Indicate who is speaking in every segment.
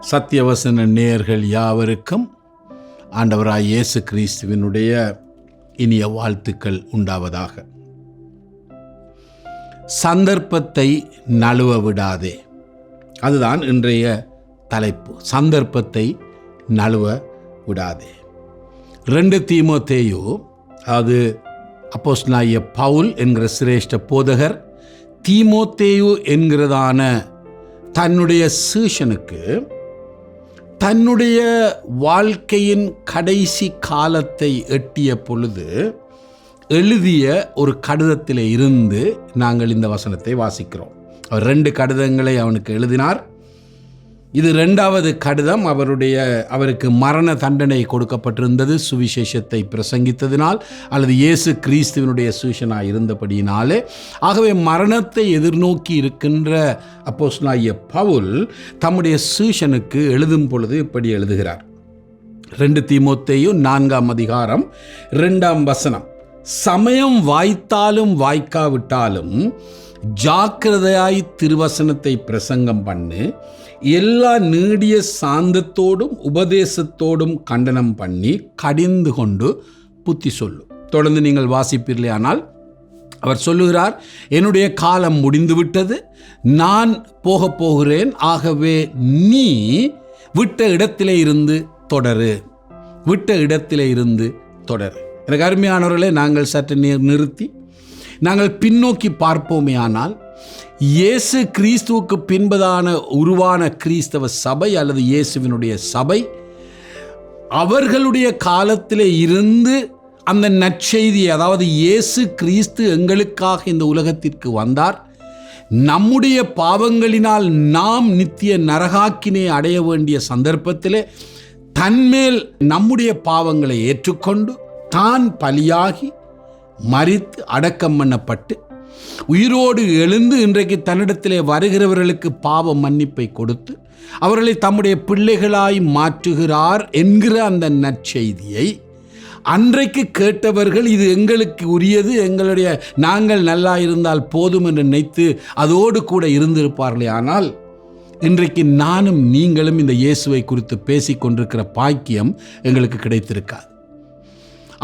Speaker 1: சத்தியவசன நேயர்கள் யாவருக்கும் ஆண்டவராய் இயேசு கிறிஸ்துவினுடைய இனிய வாழ்த்துக்கள் உண்டாவதாக. சந்தர்ப்பத்தை நழுவ விடாதே, அதுதான் இன்றைய தலைப்பு. சந்தர்ப்பத்தை நழுவ விடாதே. 2 தீமோத்தேயு, அது அப்போஸ்தலனாகிய பவுல் என்கிற சிரேஷ்ட போதகர் தீமோத்தேயு என்கிறதான தன்னுடைய சீஷனுக்கு தன்னுடைய வாழ்க்கையின் கடைசி காலத்தை எட்டிய பொழுது எழுதிய ஒரு கடிதத்தில் இருந்து நாங்கள் இந்த வசனத்தை வாசிக்கிறோம். அவர் 2 கடிதங்களை அவனுக்கு எழுதினார். இது 2வது கடிதம். அவருக்கு மரண தண்டனை கொடுக்கப்பட்டிருந்தது சுவிசேஷத்தை பிரசங்கித்ததினால் அல்லது இயேசு கிறிஸ்துவினுடைய சீஷனாய் இருந்தபடியினாலே. ஆகவே மரணத்தை எதிர்நோக்கி இருக்கின்ற அப்போஸ்தலனாகிய பவுல் தம்முடைய சீஷனுக்கு எழுதும் பொழுது இப்படி எழுதுகிறார். 2 தீமோத்தேயு 4ஆம் அதிகாரம் 2ஆம் வசனம். சமயம் வாய்த்தாலும் வாய்க்காவிட்டாலும் ஜாக்கிரதையாய் திருவசனத்தை பிரசங்கம் பண்ணு, எல்லா நீடிய சாந்தத்தோடும் உபதேசத்தோடும் கண்டனம் பண்ணி கடிந்து கொண்டு புத்தி சொல்லு. தொடர்ந்து நீங்கள் வாசிப்பீர்களே. ஆனால் அவர் சொல்லுகிறார், என்னுடைய காலம் முடிந்துவிட்டது, நான் போகிறேன். ஆகவே நீ விட்ட இடத்திலே இருந்து தொடரு. எனக்கு அருமையானவர்களே, நாங்கள் சற்று நிறுத்தி நாங்கள் பின்னோக்கி பார்ப்போமே. ஆனால் இயேசு கிறிஸ்துவுக்கு பின்பதான உருவான கிறிஸ்தவ சபை அல்லது இயேசுவினுடைய சபை அவர்களுடைய காலத்திலே இருந்து அந்த நற்செய்தியை, அதாவது இயேசு கிறிஸ்து எங்களுக்காக இந்த உலகத்திற்கு வந்தார், நம்முடைய பாவங்களினால் நாம் நித்திய நரகாக்கினை அடைய வேண்டிய சந்தர்ப்பத்திலே தன்மேல் நம்முடைய பாவங்களை ஏற்றுக்கொண்டு தான் பலியாகி மரித்து அடக்கம் பண்ணப்பட்டு உயிரோடு எழுந்து இன்றைக்கு தன்னிடத்திலே வருகிறவர்களுக்கு பாவ மன்னிப்பை கொடுத்து அவர்களை தம்முடைய பிள்ளைகளாய் மாற்றுகிறார் என்கிற அந்த நற்செய்தியை அன்றைக்கு கேட்டவர்கள் இது எங்களுக்கு உரியது, நாங்கள் நல்லா இருந்தால் போதும் என்று நினைத்து அதோடு கூட இருந்திருப்பார்களே. ஆனால் இன்றைக்கு நானும் நீங்களும் இந்த இயேசுவை குறித்து பேசிக்கொண்டிருக்கிற பாக்கியம் எங்களுக்கு கிடைத்திருக்காது.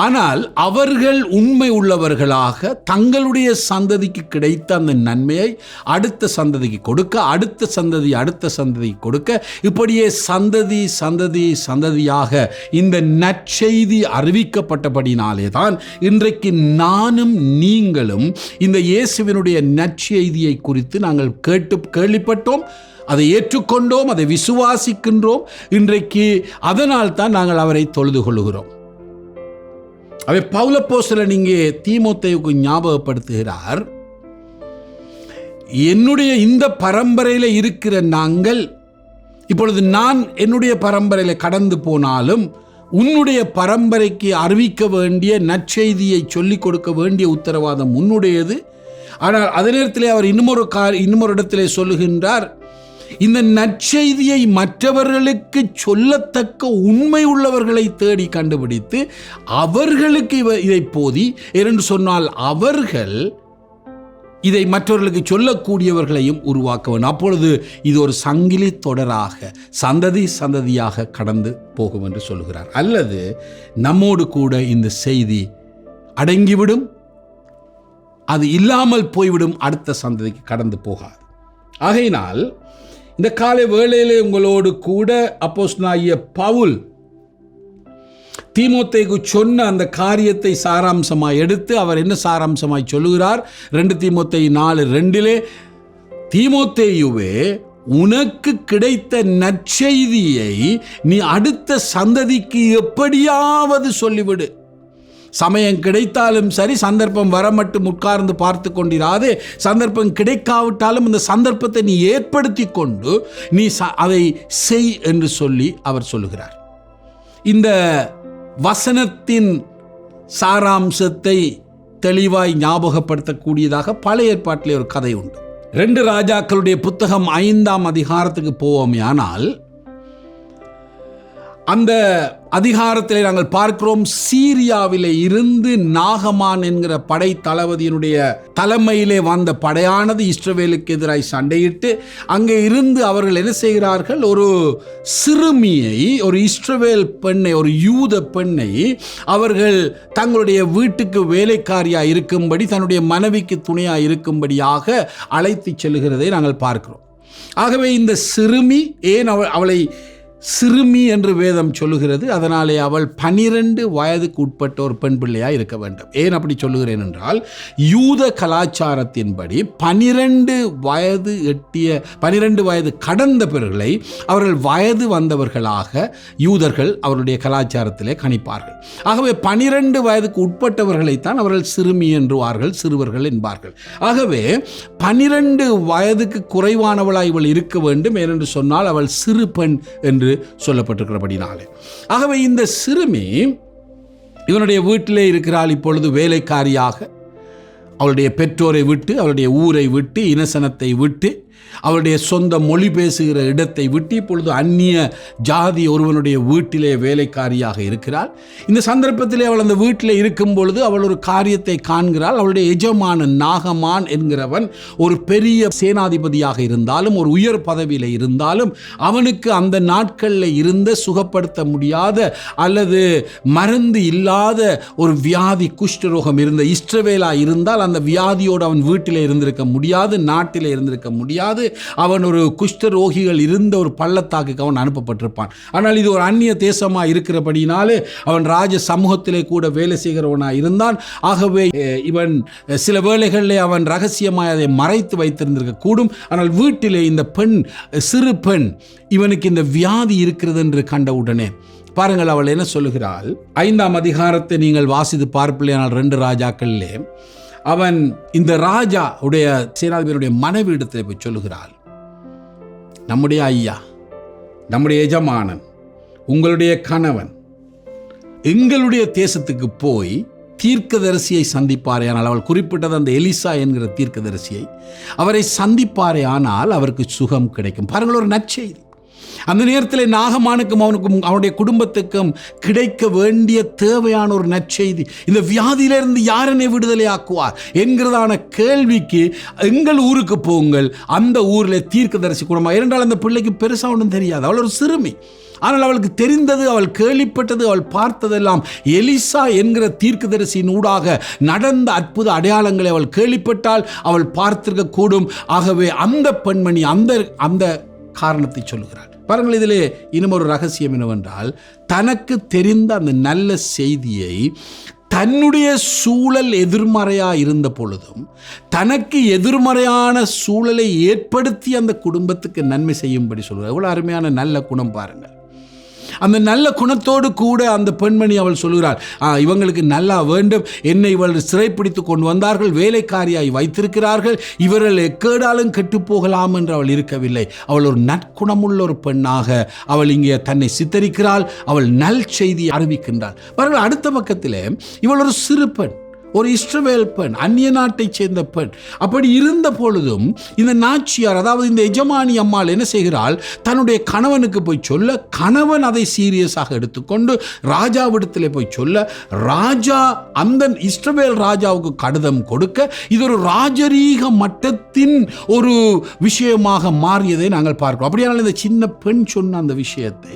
Speaker 1: ஆனால் அவர்கள் உண்மை உள்ளவர்களாக தங்களுடைய சந்ததிக்கு கிடைத்த அந்த நன்மையை அடுத்த சந்ததிக்கு கொடுக்க, அடுத்த சந்ததி கொடுக்க, இப்படியே சந்ததியாக இந்த நற்செய்தி அறிவிக்கப்பட்டபடினாலே தான் இன்றைக்கு நானும் நீங்களும் இந்த இயேசுவினுடைய நற்செய்தியை குறித்து நாங்கள் கேள்விப்பட்டோம், அதை ஏற்றுக்கொண்டோம், அதை விசுவாசிக்கின்றோம். இன்றைக்கு அதனால் தான் நாங்கள் அவரை தொழுது கொள்கிறோம். அவை பவுல் அப்போஸ்தலன் இங்கே தீமோத்தேயுக்கு ஞாபகப்படுத்துகிறார், என்னுடைய இந்த பரம்பரையில் இருக்கிற நாங்கள் இப்பொழுது நான் என்னுடைய பரம்பரையில் கடந்து போனாலும் உன்னுடைய பரம்பரைக்கு அறிவிக்க வேண்டிய நற்செய்தியை சொல்லிக் கொடுக்க வேண்டிய உத்தரவாதம் உன்னுடையது. ஆனால் அதே நேரத்தில் அவர் இன்னொரு இடத்திலே சொல்லுகின்றார், இந்த நற்செய்தியை மற்றவர்களுக்கு சொல்லத்தக்க உண்மை உள்ளவர்களை தேடி கண்டுபிடித்து அவர்களுக்கு இதை போதி என்று சொன்னால் அவர்கள் இதை மற்றவர்களுக்கு சொல்லக்கூடியவர்களையும் உருவாக்க வேண்டும். அப்பொழுது இது ஒரு சங்கிலி தொடராக சந்ததியாக கடந்து போகும் என்று சொல்கிறார். அல்லது நம்மோடு கூட இந்த செய்தி அடங்கிவிடும், அது இல்லாமல் போய்விடும், அடுத்த சந்ததிக்கு கடந்து போகாது. ஆகையினால் இந்த காலை வேளையிலே உங்களோடு கூட அப்போஸ்தலனாகிய பவுல் தீமோத்தேயுக்கு சொன்ன அந்த காரியத்தை சாராம்சமாய் எடுத்து அவர் என்ன சாராம்சமாய் சொல்லுகிறார்? 2 தீமோத்தேயு 4:2 தீமோத்தேயுவே, உனக்கு கிடைத்த நற்செய்தியை நீ அடுத்த சந்ததிக்கு எப்படியாவது சொல்லிவிடு. சமயம் கிடைத்தாலும் சரி, சந்தர்ப்பம் வர மட்டும் உட்கார்ந்து பார்த்து கொண்டிராதே. சந்தர்ப்பம் கிடைக்காவிட்டாலும் அந்த சந்தர்ப்பத்தை நீ ஏற்படுத்தி கொண்டு நீ அதை செய் என்று சொல்லி அவர் சொல்லுகிறார். இந்த வசனத்தின் சாராம்சத்தை தெளிவாய் ஞாபகப்படுத்தக்கூடியதாக பழைய ஏற்பாட்டிலே ஒரு கதை உண்டு. 2 ராஜாக்களுடைய புத்தகம் 5ஆம் அதிகாரத்துக்கு போவோமே. ஆனால் அந்த அதிகாரத்திலே நாங்கள் பார்க்கிறோம், சீரியாவிலே இருந்து நாகமான் என்கிற படை தளபதியினுடைய தலைமையிலே வந்த படையானது இஸ்ரவேலுக்கு எதிராய் சண்டையிட்டு அங்கே இருந்து அவர்கள் என்ன செய்கிறார்கள், ஒரு சிறுமியை, ஒரு இஸ்ரவேல் பெண்ணை, ஒரு யூத பெண்ணை அவர்கள் தங்களுடைய வீட்டுக்கு வேலைக்காரியாக இருக்கும்படி, தன்னுடைய மனைவிக்கு துணையாக இருக்கும்படியாக அழைத்து செல்கிறதை நாங்கள் பார்க்கிறோம். ஆகவே இந்த சிறுமி, ஏன் அவளை சிறுமி என்று வேதம் சொல்லுகிறது, அதனாலே அவள் 12 வயதுக்கு உட்பட்ட ஒரு பெண் பிள்ளையாக இருக்க வேண்டும். ஏன் அப்படி சொல்லுகிறேன் என்றால், யூத கலாச்சாரத்தின்படி 12 வயது கடந்த பிறகுகளை அவர்கள் வயது வந்தவர்களாக யூதர்கள் அவருடைய கலாச்சாரத்திலே கணிப்பார்கள். ஆகவே 12 வயதுக்கு உட்பட்டவர்களைத்தான் அவர்கள் சிறுமி என்றுவார்கள், சிறுவர்கள் என்பார்கள். ஆகவே 12 வயதுக்கு குறைவானவளாய் இவள் இருக்க வேண்டும். ஏனென்று சொன்னால் அவள் சிறு பெண் என்று சொல்லப்பட்டிருக்கிறபடினாலே. ஆகவே இந்த சிறுமி இவனுடைய வீட்டிலே இருக்கிறாள். இப்பொழுது வேலைக்காரியாக அவளுடைய பெற்றோரை விட்டு, அவளுடைய ஊரை விட்டு, இனசனத்தை விட்டு, அவளுடைய சொந்த மொழி பேசுகிற இடத்தை விட்டு இப்பொழுது அந்நிய ஜாதி ஒருவனுடைய வீட்டிலே வேலைக்காரியாக இருக்கிறாள். இந்த சந்தர்ப்பத்திலே அவள் அந்த வீட்டிலே இருக்கும் பொழுது அவள் ஒரு காரியத்தை காண்கிறாள். அவளுடைய எஜமான நாகமான் என்கிறவன் ஒரு பெரிய சேனாதிபதியாக இருந்தாலும், ஒரு உயர் பதவியில் இருந்தாலும், அவனுக்கு அந்த நாட்களில் இருந்த சுகப்படுத்த முடியாத அல்லது மருந்து இல்லாத ஒரு வியாதி, குஷ்டரோகம் இருந்த இஸ்ரவேலா இருந்தால் அந்த வியாதியோடு அவன் வீட்டிலே இருந்திருக்க முடியாது, நாட்டிலே இருந்திருக்க முடியாது. அவன் ஒரு குஷ்டரோகிகள் இருந்த ஒரு பள்ளத்தாக்குக்கு அவன் அனுப்பப்பட்டிருப்பான். ஆனால் இது ஒரு அந்நிய தேசமாக இருக்கிறபடினாலே அவன் ராஜ சமூகத்திலே கூட வேலை செய்கிறவனாக இருந்தான். ஆகவே இவன் சில வேளைகளிலே அவன் ரகசியமாக அதை மறைத்து வைத்திருந்திருக்க கூடும். ஆனால் வீட்டிலே இந்த பெண், சிறு பெண், இவனுக்கு இந்த வியாதி இருக்கிறது என்று கண்டவுடனே பாருங்கள் அவள் என்ன சொல்லுகிறாள். 5ஆம் அதிகாரத்தை நீங்கள் வாசித்து பார்ப்பில்லையானால் 2 ராஜாக்களிலே அவன் இந்த ராஜா உடைய சேனாதிபதியுடைய மனைவி இடத்தில் போய் சொல்லுகிறாள், நம்முடைய ஐயா, நம்முடைய எஜமானன், உங்களுடைய கணவன் எங்களுடைய தேசத்துக்கு போய் தீர்க்கதரிசியை சந்திப்பாரே ஆனால், அவள் குறிப்பிட்டது அந்த எலிசா என்கிற தீர்க்கதரிசியை, அவரை சந்திப்பாரே ஆனால் அவருக்கு சுகம் கிடைக்கும். பாருங்கள், ஒரு நற்செய்தி. அந்த நேரத்தில் நாகமானுக்கும் அவனுக்கும் அவனுடைய குடும்பத்துக்கும் கிடைக்க வேண்டிய தேவையான ஒரு நற்செய்தி. இந்த வியாதியிலிருந்து யார் என்னை விடுதலை ஆக்குவார் என்கிறதான கேள்விக்கு, எங்கள் ஊருக்கு போங்கள், அந்த ஊரில் தீர்க்கதரிசி குடும்பம். ஏனென்றால் அந்த பிள்ளைக்கு பெருசாக ஒன்றும் தெரியாது, அவள் ஒரு சிறுமி. ஆனால் அவளுக்கு தெரிந்தது, அவள் கேள்விப்பட்டது, அவள் பார்த்ததெல்லாம் எலிசா என்கிற தீர்க்கதரிசியின் ஊடாக நடந்த அற்புத அடையாளங்களை அவள் கேள்விப்பட்டால், அவள் பார்த்திருக்க கூடும். ஆகவே அந்த பெண்மணி அந்த காரணத்தை சொல்லுகிறாள். பாருங்கள், இதிலே இன்னும் ஒரு ரகசியம் என்னவென்றால், தனக்கு தெரிந்த அந்த நல்ல செய்தியை தன்னுடைய சூழல் எதிர்மறையாக இருந்த பொழுதும் தனக்கு எதிர்மறையான சூழலை ஏற்படுத்தி அந்த குடும்பத்துக்கு நன்மை செய்யும்படி சொல்கிறார். எவ்வளோ அருமையான நல்ல குணம் பாருங்கள். அந்த நல்ல குணத்தோடு கூட அந்த பெண்மணி அவள் சொல்கிறாள், இவங்களுக்கு நல்லா வேண்டும், என்னை இவள் சிறைப்பிடித்து கொண்டு வந்தார்கள், வேலைக்காரியாய் வைத்திருக்கிறார்கள், இவர்கள் எக்கேடாலும் கெட்டு போகலாம் என்று அவள் இருக்கவில்லை. அவள் ஒரு நற்குணமுள்ள ஒரு பெண்ணாக அவள் இங்கே தன்னை சித்தரிக்கிறாள். அவள் நல் செய்தி அறிவிக்கின்றாள். பாருங்கள், அடுத்த பக்கத்திலே இவள் ஒரு சிறு பெண், ஒரு இஸ்ரவேல் பெண், அந்நிய நாட்டை சேர்ந்த பெண். அப்படி இருந்த பொழுதும் இந்த நாச்சியார், அதாவது இந்த எஜமானி அம்மாள் என்ன செய்கிறாள், தன்னுடைய கணவனுக்கு போய் சொல்ல, கணவன் அதை சீரியஸாக எடுத்துக்கொண்டு ராஜாவிடத்தில் போய் சொல்ல, ராஜா அந்த இஸ்ரவேல் ராஜாவுக்கு கடிதம் கொடுக்க, இது ஒரு ராஜரீக மட்டத்தின் ஒரு விஷயமாக மாறியதை நாங்கள் பார்க்கிறோம். அப்படியானால் இந்த சின்ன பெண் சொன்ன அந்த விஷயத்தை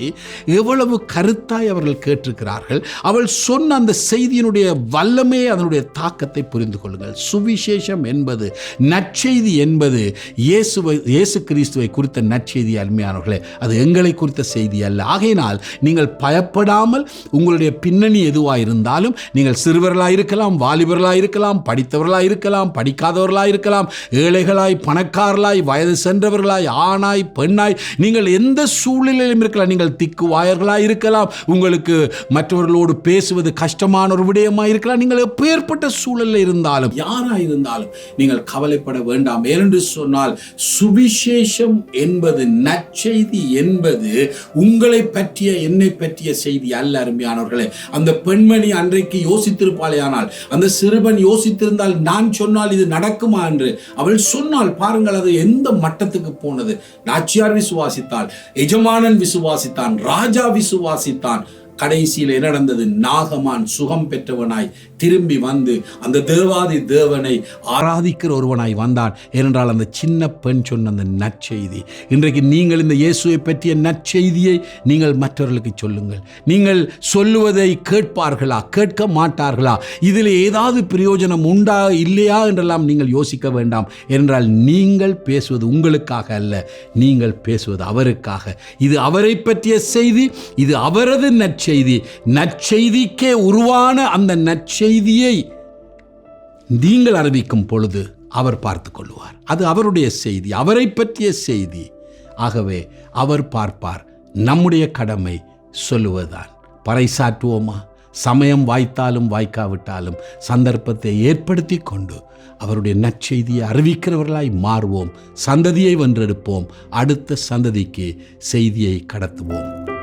Speaker 1: எவ்வளவு கருத்தாய் அவர்கள் கேட்டிருக்கிறார்கள். அவள் சொன்ன அந்த செய்தியினுடைய வல்லமே, அதனுடைய தாக்கத்தை புரிந்து கொள்ளுங்கள். சுவிசேஷம் என்பது, நற்செய்தி என்பது இயேசு கிறிஸ்துவை குறித்த நற்செய்தி. அருமையானவர்களே, அது எங்களை குறித்த செய்தி அல்ல. ஆகையினால் நீங்கள் பயப்படாமல், உங்களுடைய பின்னணி எதுவாக இருந்தாலும், நீங்கள் சிறுவர்களாக இருக்கலாம், வாலிபர்களாக இருக்கலாம், படித்தவர்களாக இருக்கலாம், படிக்காதவர்களாக இருக்கலாம், ஏழைகளாய், பணக்காரர்களாய், வயது சென்றவர்களாய், ஆணாய், பெண்ணாய், நீங்கள் எந்த சூழ்நிலையிலும் இருக்கலாம். நீங்கள் திக்குவாயர்களாக இருக்கலாம், உங்களுக்கு மற்றவர்களோடு பேசுவது கஷ்டமான ஒரு விடயமாக இருக்கலாம். நீங்கள் எப்பேற்பட்ட சூழலில் இருந்தாலும், யாராக இருந்தாலும் நீங்கள் கவலைப்பட வேண்டாம். ஏனென்று சொன்னால், சுவிசேஷம் என்பது, நற்செய்தி என்பது உங்களை பற்றிய, என்னை பற்றிய செய்தி அல்ல. அருமையானவர்களே, அந்த பெண்மணி அன்றைக்கு யோசித்திருப்பாளே, ஆனால் அந்த சிறுவன் யோசித்திருந்தால், நான் சொன்னால் இது நடக்குமா என்று அவள் சொன்னால், பாருங்கள் அது எந்த மட்டத்துக்கு போனது. நாச்சியார் விசுவாசித்தாள், எஜமானன் விசுவாசித்தான், ராஜா விசுவாசித்தான். கடைசியில் என்ன நடந்தது? நாகமான் சுகம் பெற்றவனாய் திரும்பி வந்து அந்த தேவாதி தேவனை ஆராதிக்கிற ஒருவனாய் வந்தான். ஏனென்றால் அந்த சின்ன பெண் சொன்ன அந்த நற்செய்தி. இன்றைக்கு நீங்கள் இந்த இயேசுவை பற்றிய நற்செய்தியை நீங்கள் மற்றவர்களுக்கு சொல்லுங்கள். நீங்கள் சொல்லுவதை கேட்பார்களா, கேட்க மாட்டார்களா, இதில் ஏதாவது பிரயோஜனம் உண்டா இல்லையா என்றெல்லாம் நீங்கள் யோசிக்க வேண்டாம். என்றால் நீங்கள் பேசுவது உங்களுக்காக அல்ல, நீங்கள் பேசுவது அவருக்காக. இது அவரை பற்றிய செய்தி, இது அவரது நற்செய்தி. நற்செய்திக்கே உருவான அந்த நற்செய்தியை நீங்கள் அறிவிக்கும் பொழுது அவர் பார்த்து கொள்வார். அது அவருடைய செய்தி, அவரை பற்றிய செய்தி. ஆகவே அவர் பார்ப்பார். நம்முடைய கடமை சொல்லுவதுதான். பறைசாற்றுவோமா? சமயம் வாய்த்தாலும் வாய்க்காவிட்டாலும் சந்தர்ப்பத்தை ஏற்படுத்தி கொண்டு அவருடைய நற்செய்தியை அறிவிக்கிறவர்களாய் மாறுவோம். சந்ததியை வென்றெடுப்போம். அடுத்த சந்ததிக்கு செய்தியை கடத்துவோம்.